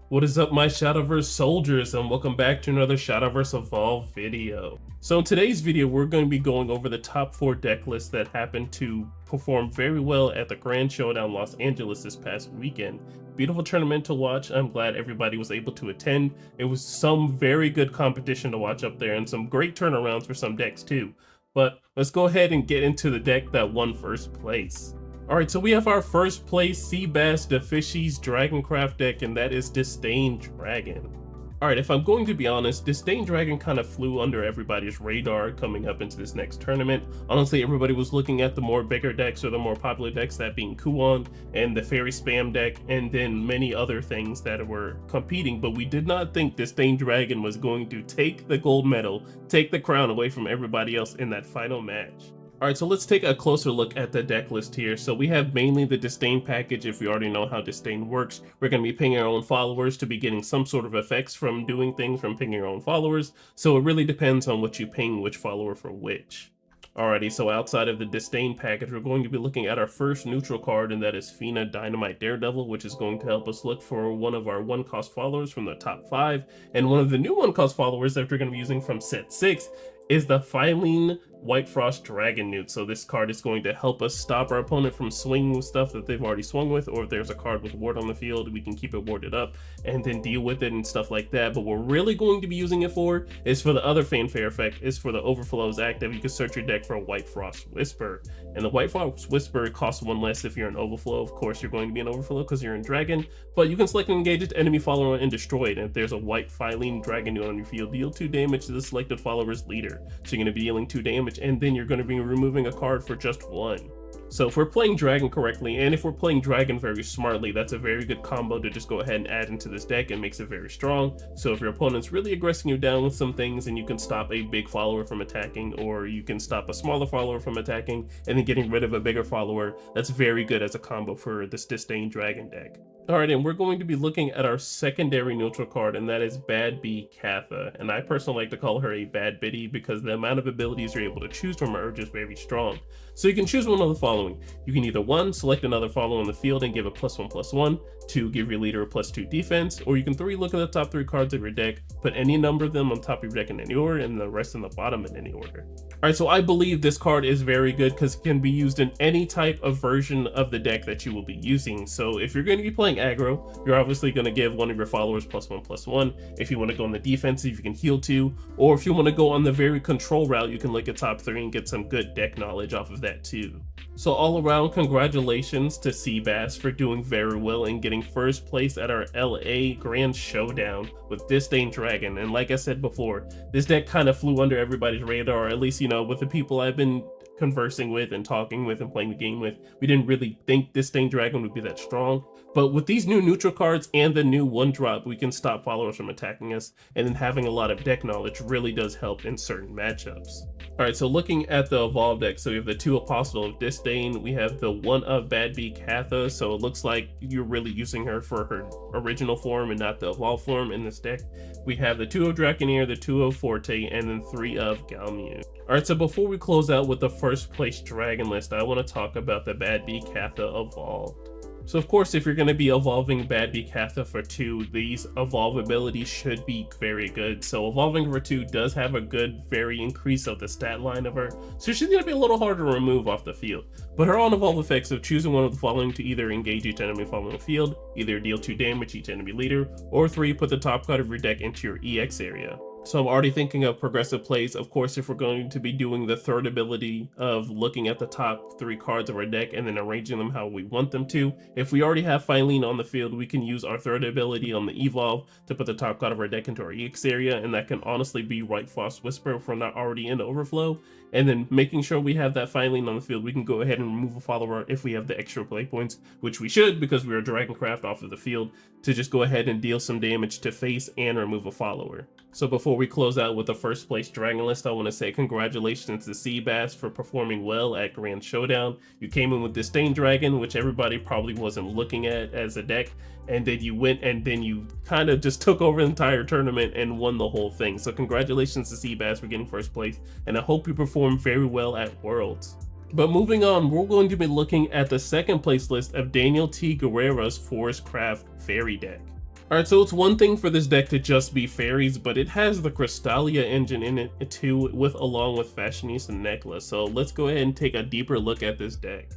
What is up, my Shadowverse soldiers, and welcome back to another Shadowverse Evolve video. So in today's video, we're going to be going over the top 4 deck lists that happened to perform very well at the Grand Showdown Los Angeles this past weekend. Beautiful tournament to watch. I'm glad everybody was able to attend. It was some very good competition to watch up there and some great turnarounds for some decks too. But let's go ahead and get into the deck that won first place. Alright, so we have our first place Seabass Defishy's Dragoncraft deck, and that is Disdain Dragon. Alright, if I'm going to be honest, Disdain Dragon kind of flew under everybody's radar coming up into this next tournament. Honestly, everybody was looking at the more bigger decks or the more popular decks, that being Kuon and the Fairy Spam deck, and then many other things that were competing, but we did not think Disdain Dragon was going to take the gold medal, take the crown away from everybody else in that final match. Alright, so let's take a closer look at the deck list here. So we have mainly the Disdain package. If you already know how Disdain works, we're going to be pinging our own followers to be getting some sort of effects from doing things from pinging our own followers. So it really depends on what you ping which follower for which. Alrighty, so outside of the Disdain package, we're going to be looking at our first neutral card, and that is Fina Dynamite Daredevil, which is going to help us look for one of our 1-cost followers from the top 5. And one of the new 1-cost followers that we're going to be using from set 6 is the Phylene White Frost Dragon Newt. So this card is going to help us stop our opponent from swinging with stuff that they've already swung with, or if there's a card with ward on the field, we can keep it warded up and then deal with it and stuff like that. But what we're really going to be using it for is for the other fanfare effect, is for the Overflow's active. You can search your deck for a White Frost Whisper, and the White Frost Whisper costs 1 less if you're an Overflow. Of course, you're going to be an Overflow because you're in Dragon, but you can select and engage its enemy follower and destroy it. And if there's a White Phylene Dragon Newt on your field, deal 2 damage to the selected follower's leader. So you're going to be dealing 2 damage, and then you're going to be removing a card for just 1. So if we're playing Dragon correctly, and if we're playing Dragon very smartly, that's a very good combo to just go ahead and add into this deck and makes it very strong. So if your opponent's really aggressing you down with some things, and you can stop a big follower from attacking, or you can stop a smaller follower from attacking, and then getting rid of a bigger follower, that's very good as a combo for this Disdain Dragon deck. Alright, and we're going to be looking at our secondary neutral card, and that is Bad Bee Katha. And I personally like to call her a Bad Biddy because the amount of abilities you're able to choose from her are just very strong. So you can choose one of the following. You can either 1, select another follower on the field and give a +1/+1, 2, give your leader a +2 defense, or you can 3, look at the top 3 cards of your deck, put any number of them on top of your deck in any order, and the rest in the bottom in any order. Alright, so I believe this card is very good because it can be used in any type of version of the deck that you will be using. So if you're going to be playing aggro, you're obviously going to give one of your followers +1/+1. If you want to go on the defensive, you can heal 2, or if you want to go on the very control route, you can look at top 3 and get some good deck knowledge off of that too. So all around, congratulations to Seabass for doing very well and getting first place at our LA Grand Showdown with Disdain Dragon. And like I said before, this deck kind of flew under everybody's radar, or at least, you know, with the people I've been conversing with and talking with and playing the game with, we didn't really think Disdain Dragon would be that strong. But with these new neutral cards and the new 1-drop, we can stop followers from attacking us, and then having a lot of deck knowledge really does help in certain matchups. Alright, so looking at the Evolve deck, so we have the 2 Apostle of Disdain, we have the 1 of Bad Bee Katha, so it looks like you're really using her for her original form and not the Evolve form in this deck. We have the 2 of Draconeer, the 2 of Forte, and then 3 of Galmu. Alright, so before we close out with the first place Dragon list, I want to talk about the Bad Bee Katha Evolved. So of course, if you're going to be evolving Bad Bee Katha for 2, these evolve abilities should be very good. So evolving for 2 does have a good very increase of the stat line of her, so she's going to be a little harder to remove off the field. But her on-evolve effects of choosing one of the following to either engage each enemy following the field, either deal 2 damage each enemy leader, or 3, put the top card of your deck into your EX area. So I'm already thinking of progressive plays. Of course, if we're going to be doing the third ability of looking at the top 3 cards of our deck and then arranging them how we want them to, if we already have Phylene on the field, we can use our third ability on the Evolve to put the top card of our deck into our EX area, and that can honestly be White Frost Whisper if we're not already in Overflow. And then making sure we have that Phylene on the field, we can go ahead and remove a follower if we have the extra play points, which we should because we are Dragoncraft off of the field, to just go ahead and deal some damage to face and remove a follower. So before we close out with the first place Dragon list, I want to say congratulations to Seabass for performing well at Grand Showdown. You came in with Disdain Dragon, which everybody probably wasn't looking at as a deck, and then you went and then you kind of just took over the entire tournament and won the whole thing. So congratulations to Seabass for getting first place, and I hope you perform very well at Worlds. But moving on, we're going to be looking at the second place list of Daniel T. Guerrera's Forestcraft Fairy deck. Alright, so it's one thing for this deck to just be fairies, but it has the Crystalia engine in it too, along with Fashionista and Decklist. So let's go ahead and take a deeper look at this deck.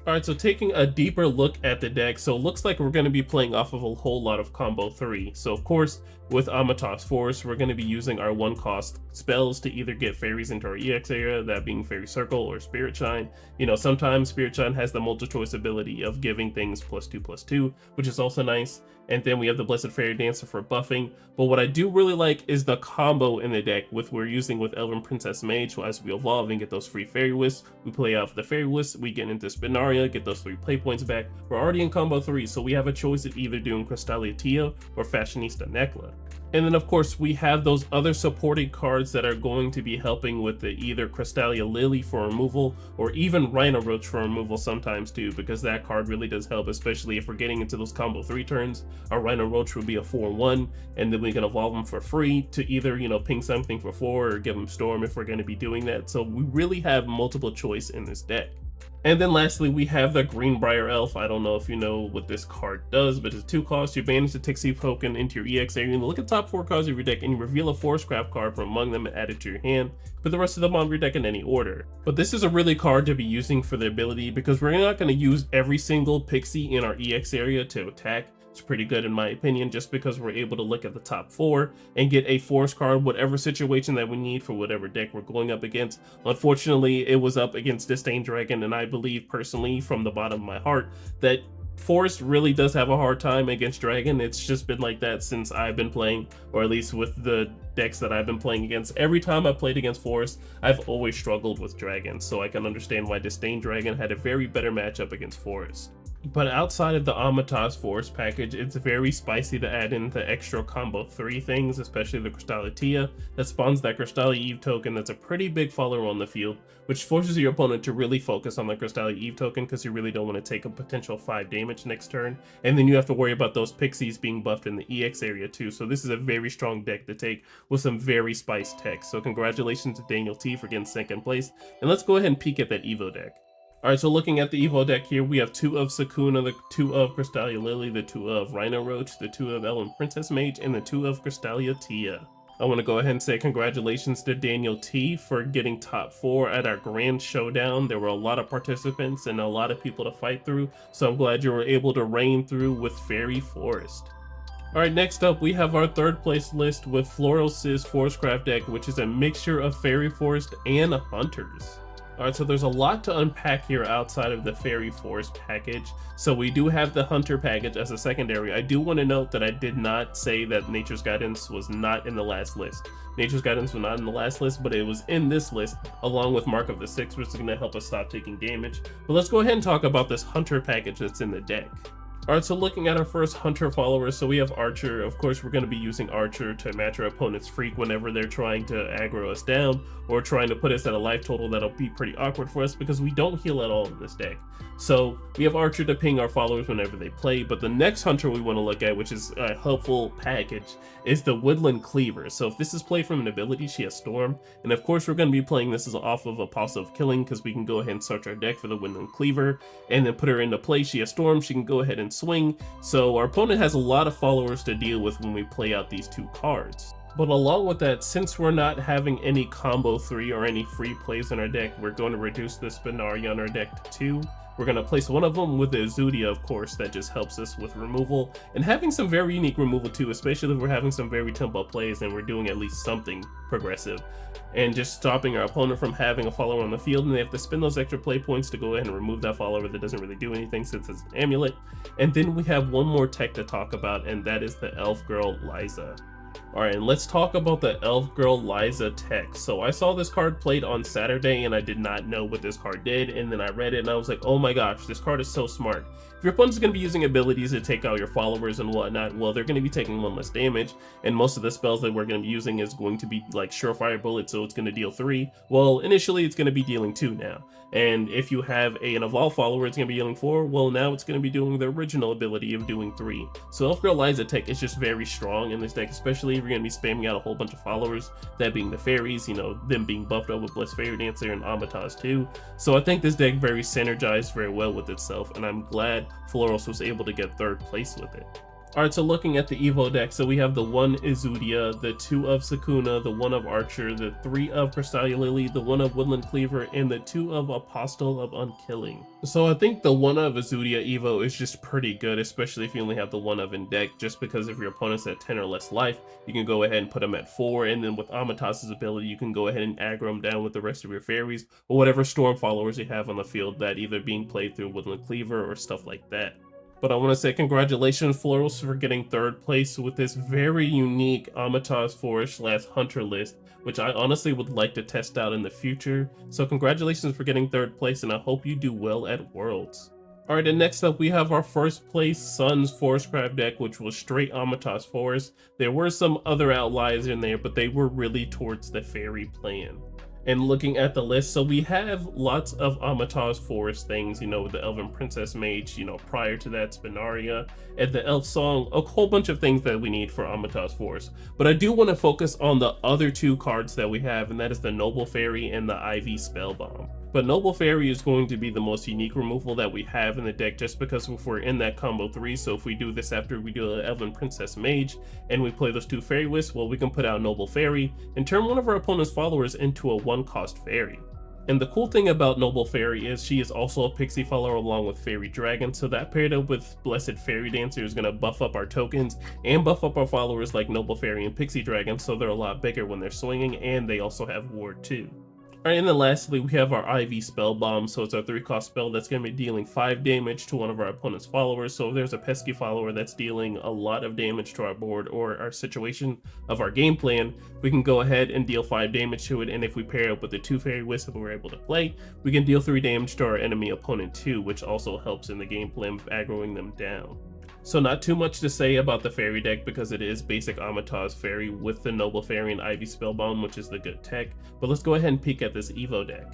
Alright, so taking a deeper look at the deck, so it looks like we're going to be playing off of a whole lot of combo 3. So of course, with Amatoss Force, we're going to be using our 1-cost spells to either get fairies into our EX area, that being Fairy Circle or Spirit Shine. You know, sometimes Spirit Shine has the multi-choice ability of giving things +2/+2, which is also nice. And then we have the Blessed Fairy Dancer for buffing. But what I do really like is the combo in the deck we're using with Elven Princess Mage. So as we evolve and get those free Fairy Wisps, we play off the Fairy Wisps, we get into Spinaria, get those 3 play points back. We're already in combo 3, so we have a choice of either doing Crystalia Tia or Fashionista Necla. And then of course we have those other supporting cards that are going to be helping with the either Crystalia Lily for removal or even Rhino Roach for removal sometimes too, because that card really does help, especially if we're getting into those combo 3 turns. Our Rhino Roach will be a 4/1, and then we can evolve them for free to either, you know, ping something for 4 or give them Storm if we're going to be doing that. So we really have multiple choice in this deck. And then lastly, we have the Greenbrier Elf. I don't know if you know what this card does, but it's 2 costs. You banish the Tixie token into your EX area, and look at the top 4 cards of your deck, and you reveal a Forestcraft card from among them and add it to your hand. Put the rest of them on your deck in any order. But this is a really card to be using for the ability, because we're not going to use every single pixie in our EX area to attack. It's pretty good in my opinion, just because we're able to look at the top 4 and get a force card, whatever situation that we need for whatever deck we're going up against. Unfortunately, it was up against Disdain Dragon, and I believe personally from the bottom of my heart that Forest really does have a hard time against Dragon. It's just been like that since I've been playing, or at least with the decks that I've been playing against. Every time I played against Forest, I've always struggled with Dragon, so I can understand why Disdain Dragon had a very better matchup against Forest. But outside of the Amatoss Force package, it's very spicy to add in the extra combo 3 things, especially the Crystalia Tia that spawns that Crystalia Eve token that's a pretty big follower on the field, which forces your opponent to really focus on the Crystalia Eve token because you really don't want to take a potential 5 damage next turn. And then you have to worry about those pixies being buffed in the EX area too. So this is a very strong deck to take with some very spiced tech. So congratulations to Daniel T for getting 2nd place. And let's go ahead and peek at that Evo deck. Alright, so looking at the Evo deck here, we have 2 of Sakuna, the 2 of Crystalia Lily, the 2 of Rhino Roach, the 2 of Elven Princess Mage, and the 2 of Crystalia Tia. I want to go ahead and say congratulations to Daniel T for getting top 4 at our Grand Showdown. There were a lot of participants and a lot of people to fight through, so I'm glad you were able to reign through with Fairy Forest. Alright, next up we have our 3rd place list with Florals Forcecraft deck, which is a mixture of Fairy Forest and Hunters. Alright, so there's a lot to unpack here outside of the Fairy Forest package. So we do have the Hunter package as a secondary. I do want to note that I did not say that Nature's Guidance was not in the last list. Nature's Guidance was not in the last list, but it was in this list, along with Mark of the Six, which is going to help us stop taking damage. But let's go ahead and talk about this Hunter package that's in the deck. Alright, so looking at our first Hunter followers, so we have Archer. Of course, we're going to be using Archer to match our opponent's Freak whenever they're trying to aggro us down or trying to put us at a life total that'll be pretty awkward for us because we don't heal at all in this deck. So we have Archer to ping our followers whenever they play, but the next Hunter we want to look at, which is a helpful package, is the Woodland Cleaver. So if this is played from an ability, she has Storm, and of course we're going to be playing this as off of Apostle of Killing because we can go ahead and search our deck for the Woodland Cleaver and then put her into play. She has Storm, she can go ahead and swing, so our opponent has a lot of followers to deal with when we play out these 2 cards. But along with that, since we're not having any combo 3 or any free plays in our deck, we're going to reduce the Spinaria on our deck to 2. We're going to place one of them with the Azudia, of course, that just helps us with removal, and having some very unique removal too, especially if we're having some very tempo plays and we're doing at least something progressive, and just stopping our opponent from having a follower on the field, and they have to spend those extra play points to go ahead and remove that follower that doesn't really do anything since it's an amulet. And then we have one more tech to talk about, and that is the Elf Girl Liza. Alright, and let's talk about the Elf Girl Liza tech. So I saw this card played on Saturday and I did not know what this card did, and then I read it and I was like, oh my gosh, this card is so smart. If your opponent's going to be using abilities to take out your followers and whatnot, well, they're going to be taking 1 less damage, and most of the spells that we're going to be using is going to be like Surefire Bullet, so it's going to deal 3. Well, initially it's going to be dealing 2 now. And if you have an Evolve follower, it's going to be dealing 4. Well, now it's going to be doing the original ability of doing 3. So Elf Girl Liza tech is just very strong in this deck, especially if you're going to be spamming out a whole bunch of followers, that being the fairies, you know, them being buffed up with Blessed Fairy Dancer and Amatoss too. So I think this deck very synergized very well with itself, and I'm glad Florals was able to get 3rd place with it. Alright, so looking at the Evo deck, so we have the 1 Izudia, the 2 of Sakuna, the 1 of Archer, the 3 of Crystallia Lily, the 1 of Woodland Cleaver, and the 2 of Apostle of Unkilling. So I think the 1 of Izudia Evo is just pretty good, especially if you only have the 1 of in deck, just because if your opponent's at 10 or less life, you can go ahead and put them at 4, and then with Amatas's ability, you can go ahead and aggro them down with the rest of your fairies, or whatever storm followers you have on the field that either being played through Woodland Cleaver or stuff like that. But I want to say congratulations, Florals, for getting 3rd place with this very unique Amatas Forest / Hunter list, which I honestly would like to test out in the future. So congratulations for getting 3rd place, and I hope you do well at Worlds. Alright, and next up we have our 1st place Sun's Forestcraft deck, which was straight Amatas Forest. There were some other outliers in there, but they were really towards the fairy plan. And looking at the list, so we have lots of Amatas Forest things, you know, the Elven Princess Mage, you know, prior to that, Spinaria, and the Elf Song, a whole bunch of things that we need for Amatas Forest. But I do want to focus on the other 2 cards that we have, and that is the Noble Fairy and the Ivy Spellbomb. But Noble Fairy is going to be the most unique removal that we have in the deck, just because if we're in that combo 3, so if we do this after we do an Elven Princess Mage, and we play those 2 Fairy Wisps, well, we can put out Noble Fairy, and turn one of our opponent's followers into a 1-cost Fairy. And the cool thing about Noble Fairy is she is also a Pixie follower along with Fairy Dragon, so that paired up with Blessed Fairy Dancer is going to buff up our tokens, and buff up our followers like Noble Fairy and Pixie Dragon, so they're a lot bigger when they're swinging, and they also have Ward too. Alright, and then lastly, we have our Ivy Spellbomb, so it's our 3-cost spell that's going to be dealing 5 damage to one of our opponent's followers. So if there's a pesky follower that's dealing a lot of damage to our board or our situation of our game plan, we can go ahead and deal 5 damage to it, and if we pair it up with the 2 Fairy Wisps that we're able to play, we can deal 3 damage to our enemy opponent too, which also helps in the game plan of aggroing them down. So not too much to say about the fairy deck because it is basic Amatas Fairy with the Noble Fairy and Ivy Spellbomb, which is the good tech. But let's go ahead and peek at this Evo deck.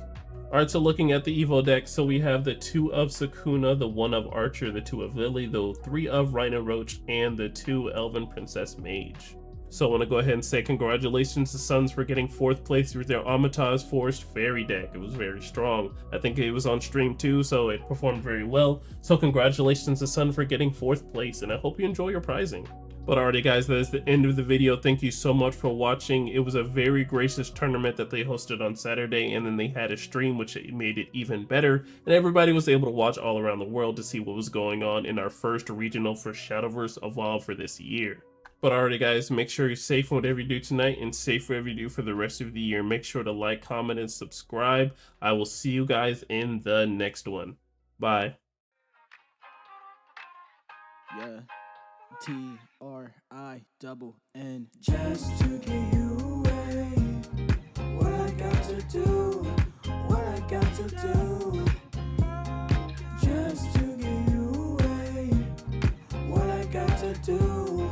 Alright, so looking at the Evo deck, so we have the 2 of Sakuna, the 1 of Archer, the 2 of Lily, the 3 of Rhino Roach, and the 2 Elven Princess Mage. So I want to go ahead and say congratulations to Suns for getting 4th place with their Amatas Forest Fairy deck. It was very strong. I think it was on stream too, so it performed very well. So congratulations to Sun for getting 4th place, and I hope you enjoy your prizing. But alrighty guys, that is the end of the video. Thank you so much for watching. It was a very gracious tournament that they hosted on Saturday, and then they had a stream which made it even better, and everybody was able to watch all around the world to see what was going on in our first regional for Shadowverse Evolve for this year. But alrighty guys, make sure you're safe in whatever you do tonight and safe whatever you do for the rest of the year. Make sure to like, comment, and subscribe. I will see you guys in the next one. Bye. Yeah. TRINN. Just to get you away. What I got to do. What I got to do. Just to get you away. What I got to do.